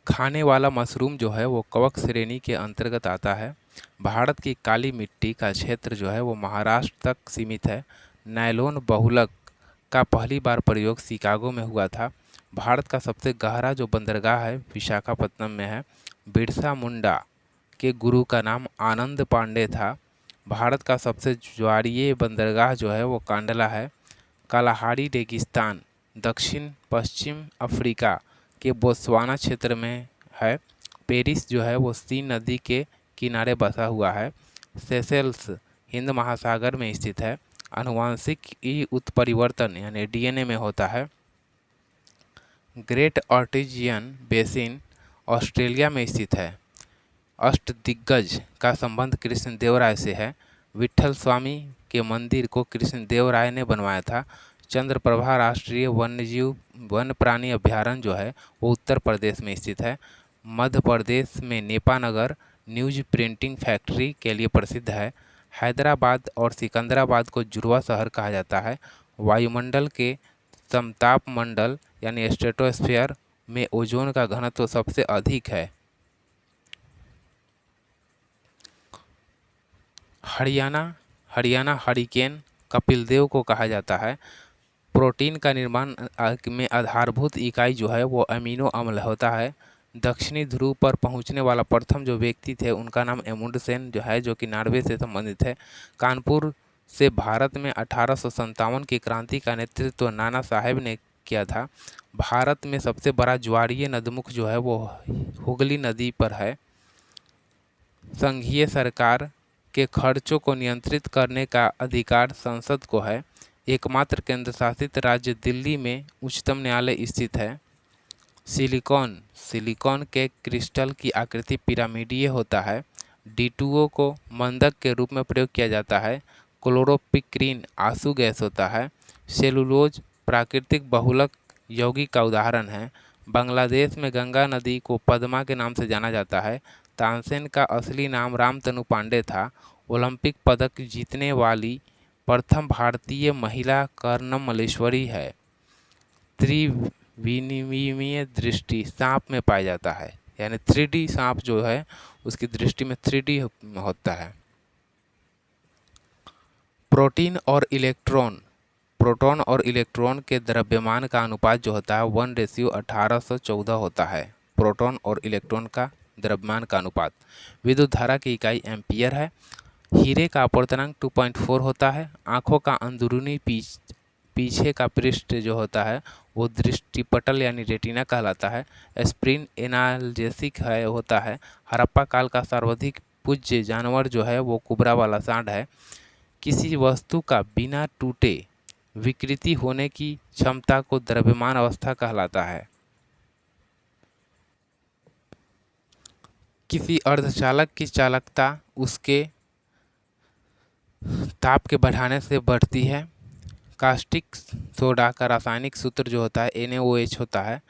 खाने वाला मशरूम जो है वो कवक श्रेणी के अंतर्गत आता है। भारत की काली मिट्टी का क्षेत्र जो है वो महाराष्ट्र तक सीमित है। नायलॉन बहुलक का पहली बार प्रयोग शिकागो में हुआ था। भारत का सबसे गहरा जो बंदरगाह है विशाखापत्तनम में है। बिरसा मुंडा के गुरु का नाम आनंद पांडे था। भारत का सबसे ज्वारीय बंदरगाह जो है वो कांडला है। कालाहारी रेगिस्तान दक्षिण पश्चिम अफ्रीका के बोत्सवाना क्षेत्र में है। पेरिस जो है वो सीन नदी के किनारे बसा हुआ है। सेशेल्स हिंद महासागर में स्थित है। आनुवांशिक उत्परिवर्तन यानी डीएनए में होता है। ग्रेट आर्टेजियन बेसिन ऑस्ट्रेलिया में स्थित है। अष्टदिग्गज का संबंध कृष्णदेवराय से है। विट्ठल स्वामी के मंदिर को कृष्णदेवराय ने बनवाया था। चंद्रप्रभा राष्ट्रीय वन्यजीव वन प्राणी अभ्यारण्य जो है वो उत्तर प्रदेश में स्थित है। मध्य प्रदेश में नेपानगर न्यूज प्रिंटिंग फैक्ट्री के लिए प्रसिद्ध है। हैदराबाद और सिकंदराबाद को जुड़वा शहर कहा जाता है। वायुमंडल के समताप मंडल यानी स्ट्रेटोस्फीयर में ओजोन का घनत्व सबसे अधिक है। हरियाणा हरिकेन कपिलदेव को कहा जाता है। प्रोटीन का निर्माण में आधारभूत इकाई जो है वो अमीनो अम्ल होता है। दक्षिणी ध्रुव पर पहुंचने वाला प्रथम जो व्यक्ति थे उनका नाम एमुंडसेन जो है, जो कि नॉर्वे से संबंधित है। कानपुर से भारत में 1857 की क्रांति का नेतृत्व नाना साहेब ने किया था। भारत में सबसे बड़ा ज्वारीय नदमुख जो है वो हुगली नदी पर है। संघीय सरकार के खर्चों को नियंत्रित करने का अधिकार संसद को है। एकमात्र केंद्र शासित राज्य दिल्ली में उच्चतम न्यायालय स्थित है। सिलिकॉन के क्रिस्टल की आकृति पिरामिडीय होता है। D2O को मंदक के रूप में प्रयोग किया जाता है। क्लोरोपिक्रीन आंसू गैस होता है। सेलुलोज प्राकृतिक बहुलक यौगिक का उदाहरण है। बांग्लादेश में गंगा नदी को पद्मा के नाम से जाना जाता है। तानसेन का असली नाम रामतनु पांडे था। ओलंपिक पदक जीतने वाली प्रथम भारतीय महिला कर्णम मल्लेश्वरी है। त्रिविमीय दृष्टि सांप में पाया जाता है, यानी 3D सांप जो है उसकी दृष्टि में 3D होता है। प्रोटॉन और इलेक्ट्रॉन के द्रव्यमान का अनुपात जो होता है 1:1814 होता है। प्रोटॉन और इलेक्ट्रॉन का द्रव्यमान का अनुपात। विद्युत धारा की इकाई एम्पियर है। हीरे का अपवर्तनांक 2.4 होता है। आँखों का अंदरूनी पीछे का पृष्ठ जो होता है वो दृष्टिपटल यानी रेटिना कहलाता है। एस्प्रिन एनाल्जेसिक है होता है। हड़प्पा काल का सर्वाधिक पूज्य जानवर जो है वो कुबरा वाला सांड है। किसी वस्तु का बिना टूटे विकृति होने की क्षमता को द्रव्यमान अवस्था कहलाता है। किसी अर्धचालक की चालकता उसके ताप के बढ़ाने से बढ़ती है। कास्टिक सोडा का रासायनिक सूत्र जो होता है NaOH होता है।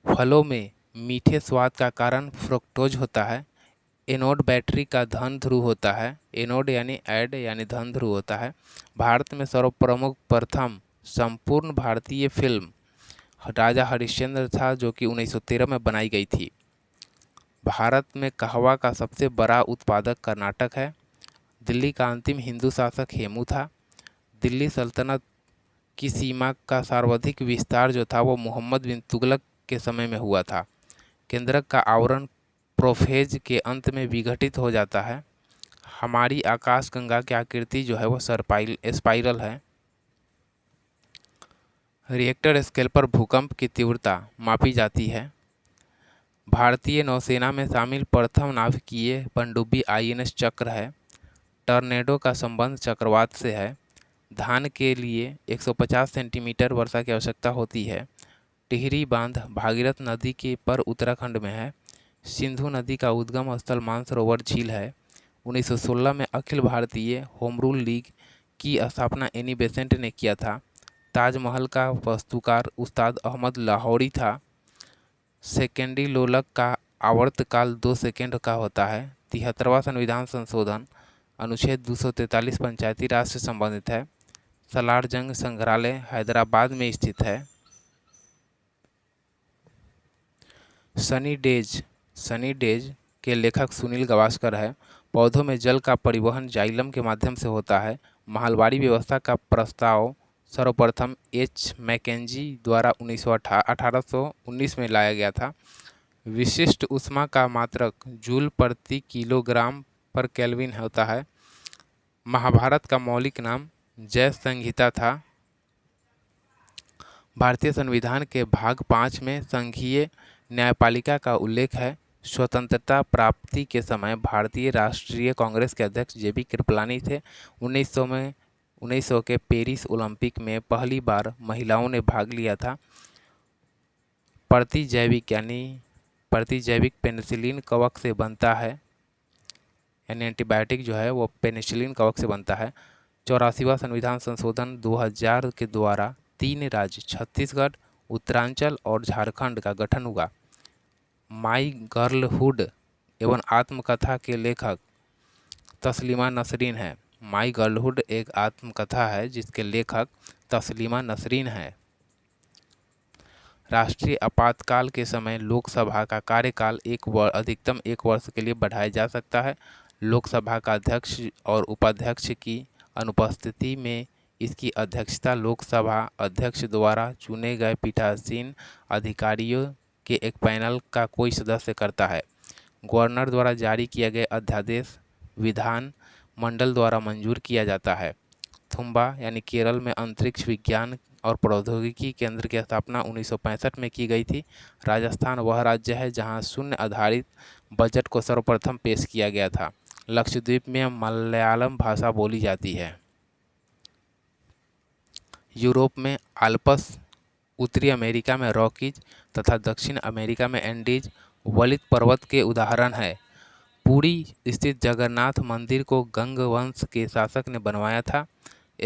फलों में मीठे स्वाद का कारण फ्रुक्टोज होता है। एनोड बैटरी का धन ध्रुव होता है। एनोड यानी ऐड यानी धन ध्रुव होता है। भारत में सर्वप्रमुख प्रथम संपूर्ण भारतीय फिल्म राजा हरिश्चंद्र था, जो कि 1913 में बनाई गई थी। भारत में कहवा का सबसे बड़ा उत्पादक कर्नाटक है। दिल्ली का अंतिम हिंदू शासक हेमू था। दिल्ली सल्तनत की सीमा का सर्वाधिक विस्तार जो था वो मोहम्मद बिन तुगलक के समय में हुआ था। केंद्रक का आवरण प्रोफेज के अंत में विघटित हो जाता है। हमारी आकाशगंगा की आकृति जो है वो स्पाइरल है। रिएक्टर स्केल पर भूकंप की तीव्रता मापी जाती है। भारतीय नौसेना में शामिल प्रथम नाभिकीय पनडुब्बी INS चक्र है। टर्नेडो का संबंध चक्रवात से है। धान के लिए 150 सेंटीमीटर वर्षा की आवश्यकता होती है। टिहरी बांध भागीरथ नदी के पर उत्तराखंड में है। सिंधु नदी का उद्गम स्थल मानसरोवर झील है। 1916 में Akhil Bharatiya home rule league की स्थापना एनी बेसेंट ने किया था। ताजमहल का वास्तुकार उस्ताद अहमद लाहौरी था। सेकेंडी लोलक का आवर्तकाल 2 सेकेंड का होता है। 73वां संविधान संशोधन अनुच्छेद 243 पंचायती राज से संबंधित है। सलार जंग संग्रहालय हैदराबाद में स्थित है। सनी डेज के लेखक सुनील गावस्कर है। पौधों में जल का परिवहन जाइलम के माध्यम से होता है। महलबाड़ी व्यवस्था का प्रस्ताव सर्वप्रथम एच मैकेंजी द्वारा 1819 में लाया गया था। विशिष्ट ऊष्मा का मात्रक जूल प्रति किलोग्राम पर केल्विन होता है। महाभारत का मौलिक नाम जय संहिता था। भारतीय संविधान के भाग 5 में संघीय न्यायपालिका का उल्लेख है। स्वतंत्रता प्राप्ति के समय भारतीय राष्ट्रीय कांग्रेस के अध्यक्ष जेबी कृपलानी थे। 1900 के पेरिस ओलंपिक में पहली बार महिलाओं ने भाग लिया था। प्रतिजैविक पेनिसिलिन कवक से बनता है, यानी एंटीबायोटिक जो है वो पेनिसिलिन कवक से बनता है। 84वां संविधान संशोधन 2000 के द्वारा 3 राज्य छत्तीसगढ़, उत्तरांचल और झारखंड का गठन हुआ। माई गर्लहुड एवं आत्मकथा के लेखक तस्लीमा नसरीन है। माई गर्लहुड एक आत्मकथा है जिसके लेखक तस्लीमा नसरीन है। राष्ट्रीय आपातकाल के समय लोकसभा का कार्यकाल अधिकतम 1 वर्ष के लिए बढ़ाया जा सकता है। लोकसभा का अध्यक्ष और उपाध्यक्ष की अनुपस्थिति में इसकी अध्यक्षता लोकसभा अध्यक्ष द्वारा चुने गए पीठासीन अधिकारियों के एक पैनल का कोई सदस्य करता है। गवर्नर द्वारा जारी किया गया अध्यादेश विधान मंडल द्वारा मंजूर किया जाता है। थुम्बा यानी केरल में अंतरिक्ष विज्ञान और प्रौद्योगिकी केंद्र की स्थापना 1965 में की गई थी। राजस्थान वह राज्य है जहां शून्य आधारित बजट को सर्वप्रथम पेश किया गया था। लक्षद्वीप में मलयालम भाषा बोली जाती है। यूरोप में आल्प्स, उत्तरी अमेरिका में रॉकीज तथा दक्षिण अमेरिका में एंडीज वलित पर्वत के उदाहरण है। पुरी स्थित जगन्नाथ मंदिर को गंग वंश के शासक ने बनवाया था।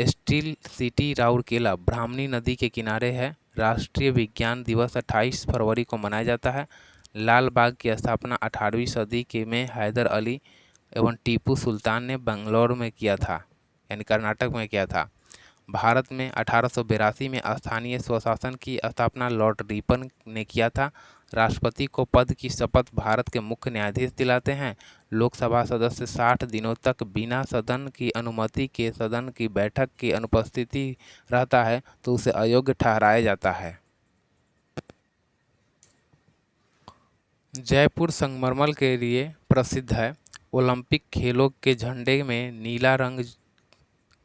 स्टील सिटी राउरकेला ब्राह्मणी नदी के किनारे है। राष्ट्रीय विज्ञान दिवस 28 फरवरी को मनाया जाता है। लाल बाग की स्थापना 18वीं सदी के में हैदर अली एवं टीपू सुल्तान ने बंगलौर में किया था, यानी कर्नाटक में किया था। भारत में 1882 में स्थानीय स्वशासन की स्थापना लॉर्ड रिपन ने किया था। राष्ट्रपति को पद की शपथ भारत के मुख्य न्यायाधीश दिलाते हैं। लोकसभा सदस्य 60 दिनों तक बिना सदन की अनुमति के सदन की बैठक की अनुपस्थिति रहता है तो उसे अयोग्य ठहराया जाता है। जयपुर संगमरमर के लिए प्रसिद्ध है। ओलंपिक खेलों के झंडे में नीला रंग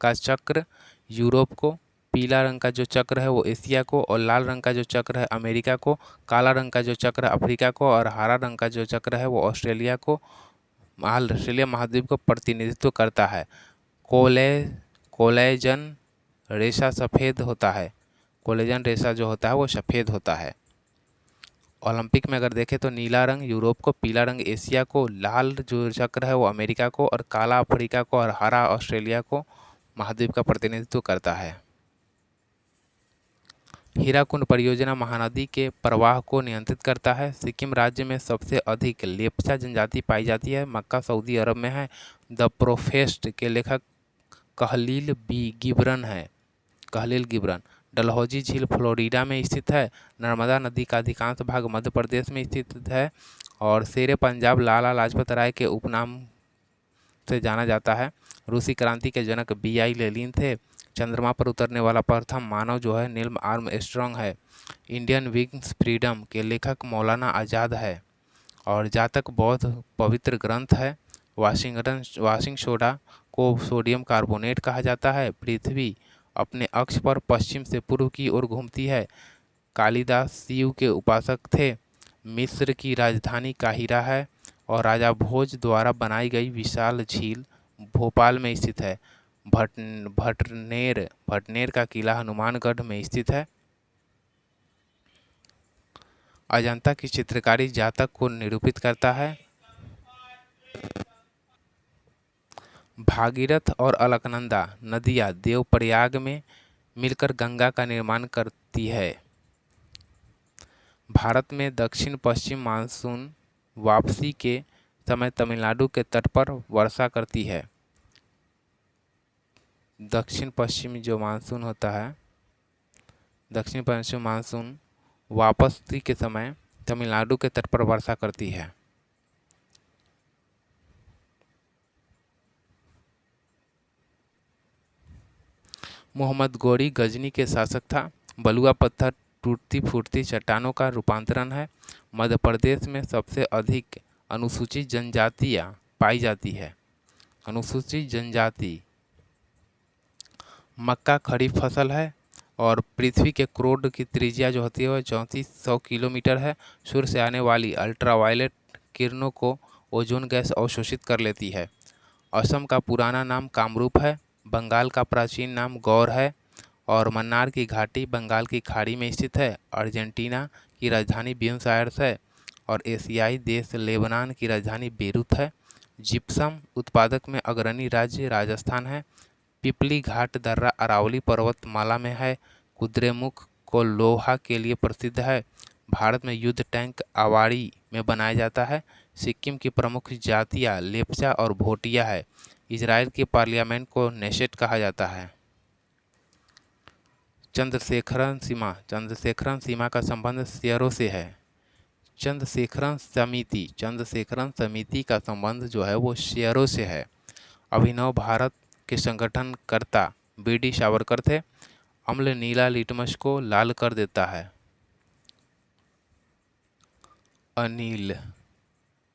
का चक्र यूरोप को, पीला रंग का जो चक्र है वो एशिया को, और लाल रंग का जो चक्र है अमेरिका को, काला रंग का जो चक्र है अफ्रीका को, और हरा रंग का जो चक्र है वो ऑस्ट्रेलिया महाद्वीप को प्रतिनिधित्व करता है। कोलेजन रेशा सफ़ेद होता है। कोलेजन रेशा जो होता है वो सफ़ेद होता है। ओलंपिक में अगर देखें तो नीला रंग यूरोप को, पीला रंग एशिया को, लाल जो चक्र है वो अमेरिका को, और काला अफ्रीका को, और हरा ऑस्ट्रेलिया को महाद्वीप का प्रतिनिधित्व करता है। हीराकुंड परियोजना महानदी के प्रवाह को नियंत्रित करता है। सिक्किम राज्य में सबसे अधिक लेप्चा जनजाति पाई जाती है। मक्का सऊदी अरब में है। द प्रोफेस्ट के लेखक कहलील गिब्रन। डलहौजी झील फ्लोरिडा में स्थित है। नर्मदा नदी का अधिकांश भाग मध्य प्रदेश में स्थित है। और शेरे पंजाब लाला लाजपत राय के उपनाम से जाना जाता है। रूसी क्रांति के जनक B.I. लेनिन थे। चंद्रमा पर उतरने वाला प्रथम मानव जो है नील आर्मस्ट्रॉन्ग है। इंडियन विंग्स फ्रीडम के लेखक मौलाना आज़ाद है। और जातक बौद्ध पवित्र ग्रंथ है। वाशिंग सोडा को सोडियम कार्बोनेट कहा जाता है। पृथ्वी अपने अक्ष पर पश्चिम से पूर्व की ओर घूमती है। कालिदास शिव के उपासक थे। मिस्र की राजधानी काहिरा है। और राजा भोज द्वारा बनाई गई विशाल झील भोपाल में स्थित है। भटनेर का किला हनुमानगढ़ में स्थित है। अजंता की चित्रकारी जातक को निरूपित करता है। भागीरथ और अलकनंदा नदियाँ देवप्रयाग में मिलकर गंगा का निर्माण करती है। भारत में दक्षिण पश्चिम मानसून वापसी के समय तमिलनाडु के तट पर वर्षा करती है। दक्षिण पश्चिमी जो मानसून होता है, दक्षिण पश्चिम मानसून वापसी के समय तमिलनाडु के तट पर वर्षा करती है। मोहम्मद गौरी गजनी के शासक था। बलुआ पत्थर टूटती फूटती चट्टानों का रूपांतरण है। मध्य प्रदेश में सबसे अधिक अनुसूचित जनजातियाँ पाई जाती है। अनुसूचित जनजाति मक्का खरीफ फसल है और पृथ्वी के क्रोड की त्रिज्या जो होती है वह 3400 किलोमीटर है। सूर्य से आने वाली अल्ट्रावायलेट किरणों को ओजोन गैस अवशोषित कर लेती है। असम का पुराना नाम कामरूप है। बंगाल का प्राचीन नाम गौर है और मन्नार की घाटी बंगाल की खाड़ी में स्थित है। अर्जेंटीना की राजधानी ब्यूनस आयर्स है और एशियाई देश लेबनान की राजधानी बेरूत है। जिप्सम उत्पादक में अग्रणी राज्य राजस्थान है। पिपली घाट दर्रा अरावली पर्वतमाला में है। कुद्रेमुख को लोहा के लिए प्रसिद्ध है। भारत में युद्ध टैंक आवाड़ी में बनाया जाता है। सिक्किम की प्रमुख जातियाँ लेप्चा और भोटिया है। इजराइल के पार्लियामेंट को नेशेट कहा जाता है। चंद्रशेखरन सीमा का संबंध शेयरों से है। चंद्रशेखरन समिति का संबंध जो है वो शेयरों से है। अभिनव भारत के संगठनकर्ता बीडी सावरकर थे। अम्ल नीला लिटमस को लाल कर देता है। अनिल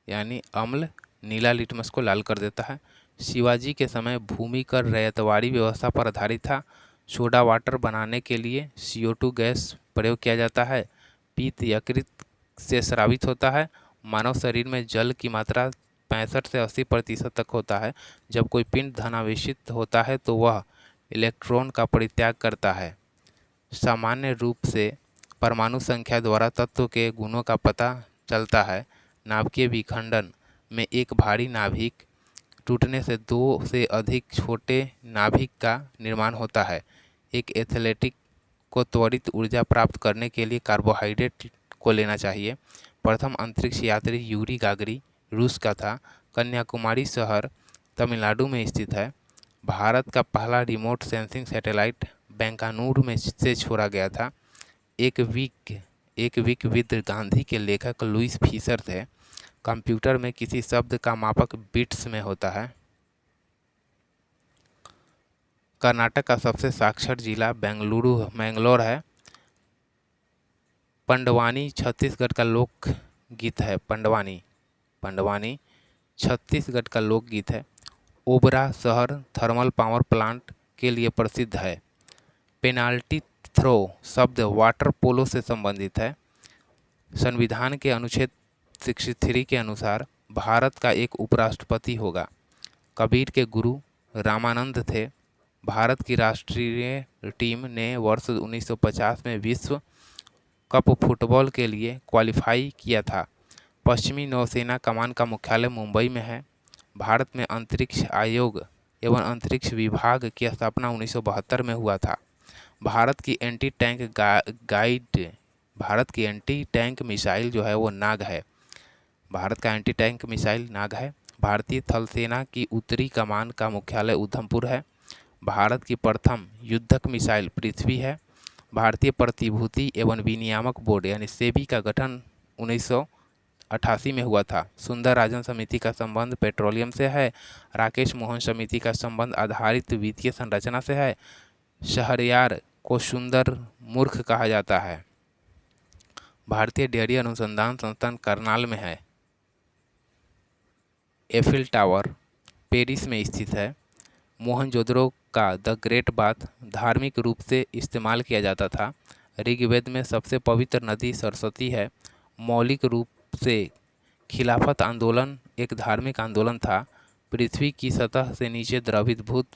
यानी अम्ल नीला लिटमस को लाल कर देता है। शिवाजी के समय भूमि कर रैयतवाड़ी व्यवस्था पर आधारित था। सोडा वाटर बनाने के लिए CO2 गैस प्रयोग किया जाता है। पित्त यकृत से स्रावित होता है। मानव शरीर में जल की मात्रा 65 से 80% तक होता है। जब कोई पिंड धनावेशित होता है तो वह इलेक्ट्रॉन का परित्याग करता है। सामान्य रूप से परमाणु संख्या द्वारा तत्व के गुणों का पता चलता है। नाभिकीय विखंडन में एक भारी नाभिक टूटने से दो से अधिक छोटे नाभिक का निर्माण होता है। एक एथलेटिक को त्वरित ऊर्जा प्राप्त करने के लिए कार्बोहाइड्रेट को लेना चाहिए। प्रथम अंतरिक्ष यात्री यूरी गागरी रूस का था। कन्याकुमारी शहर तमिलनाडु में स्थित है। भारत का पहला रिमोट सेंसिंग सैटेलाइट बेंकानूर में से छोड़ा गया था। एक वीक विद गांधी के लेखक लुईस फीसर थे। कंप्यूटर में किसी शब्द का मापक बिट्स में होता है। कर्नाटक का सबसे साक्षर जिला मैंगलोर है। पंडवानी छत्तीसगढ़ का लोक गीत है। पंडवानी छत्तीसगढ़ का लोकगीत है। ओबरा शहर थर्मल पावर प्लांट के लिए प्रसिद्ध है। पेनाल्टी थ्रो शब्द वाटर पोलो से संबंधित है। संविधान के अनुच्छेद 63 के अनुसार भारत का एक उपराष्ट्रपति होगा। कबीर के गुरु रामानंद थे। भारत की राष्ट्रीय टीम ने वर्ष 1950 में विश्व कप फुटबॉल के लिए क्वालिफाई किया था। पश्चिमी नौसेना कमान का मुख्यालय मुंबई में है। भारत में अंतरिक्ष आयोग एवं अंतरिक्ष विभाग की स्थापना 1972 में हुआ था। भारत की एंटी टैंक मिसाइल जो है वो नाग है। भारत का एंटी टैंक मिसाइल नाग है। भारतीय थल सेना की उत्तरी कमान का मुख्यालय उधमपुर है। भारत की प्रथम युद्धक मिसाइल पृथ्वी है। भारतीय प्रतिभूति एवं विनियामक बोर्ड यानी सेबी का गठन 1988 में हुआ था। सुंदर राजन समिति का संबंध पेट्रोलियम से है। राकेश मोहन समिति का संबंध आधारित वित्तीय संरचना से है। शहरयार को सुंदर मूर्ख कहा जाता है। भारतीय डेयरी अनुसंधान संस्थान करनाल में है। एफिल टावर पेरिस में स्थित है। मोहनजोदड़ो का द ग्रेट बाथ धार्मिक रूप से इस्तेमाल किया जाता था। ऋग्वेद में सबसे पवित्र नदी सरस्वती है। मौलिक रूप से खिलाफत आंदोलन एक धार्मिक आंदोलन था। पृथ्वी की सतह से नीचे द्रवीभूत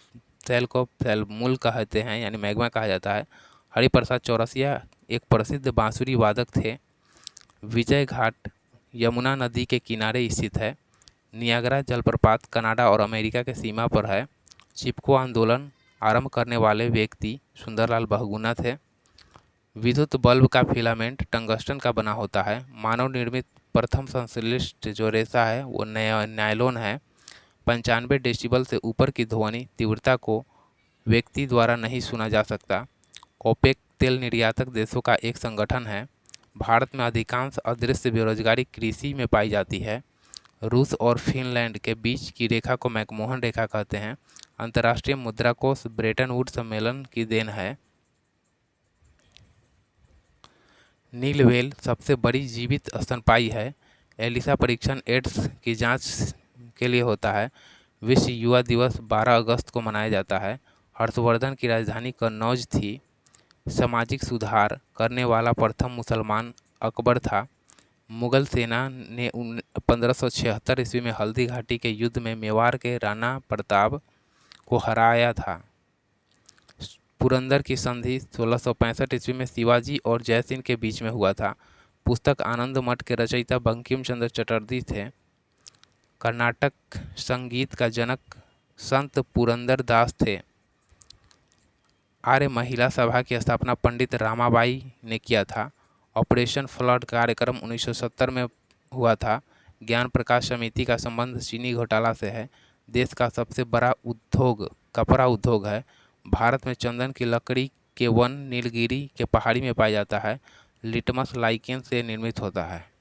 शैल को शैलमूल कहते हैं यानी मैग्मा कहा जाता है। हरिप्रसाद चौरसिया एक प्रसिद्ध बांसुरी वादक थे। विजय घाट यमुना नदी के किनारे स्थित है। नियाग्रा जलप्रपात कनाडा और अमेरिका के सीमा पर है। चिपको आंदोलन आरंभ करने वाले व्यक्ति सुंदरलाल बहुगुणा थे। विद्युत बल्ब का फिलामेंट टंगस्टन का बना होता है। मानव निर्मित प्रथम संश्लिष्ट जो रेशा है वो नायलॉन है। 95 डेसिबल से ऊपर की ध्वनि तीव्रता को व्यक्ति द्वारा नहीं सुना जा सकता। ओपेक तेल निर्यातक देशों का एक संगठन है। भारत में अधिकांश अदृश्य बेरोजगारी कृषि में पाई जाती है। रूस और फिनलैंड के बीच की रेखा को मैकमोहन रेखा कहते हैं। अंतर्राष्ट्रीय मुद्रा कोष ब्रेटन वुड सम्मेलन की देन है। नील व्हेल सबसे बड़ी जीवित स्तनपायी है। एलिसा परीक्षण एड्स की जांच के लिए होता है। विश्व युवा दिवस 12 अगस्त को मनाया जाता है। हर्षवर्धन की राजधानी कन्नौज थी। सामाजिक सुधार करने वाला प्रथम मुसलमान अकबर था। मुगल सेना ने 1576 ईस्वी में हल्दी घाटी के युद्ध में मेवाड़ के राणा प्रताप को हराया था। पुरंदर की संधि 1665 ईस्वी में शिवाजी और जयसिंह के बीच में हुआ था। पुस्तक आनंद मठ के रचयिता बंकिम चंद्र चटर्जी थे। कर्नाटक संगीत का जनक संत पुरंदर दास थे। आर्य महिला सभा की स्थापना पंडित रामाबाई ने किया था। ऑपरेशन फ्लड कार्यक्रम 1970 में हुआ था। ज्ञान प्रकाश समिति का संबंध चीनी घोटाला से है। देश का सबसे बड़ा उद्योग कपड़ा उद्योग है। भारत में चंदन की लकड़ी के वन नीलगिरी के पहाड़ी में पाया जाता है। लिटमस लाइकेन से निर्मित होता है।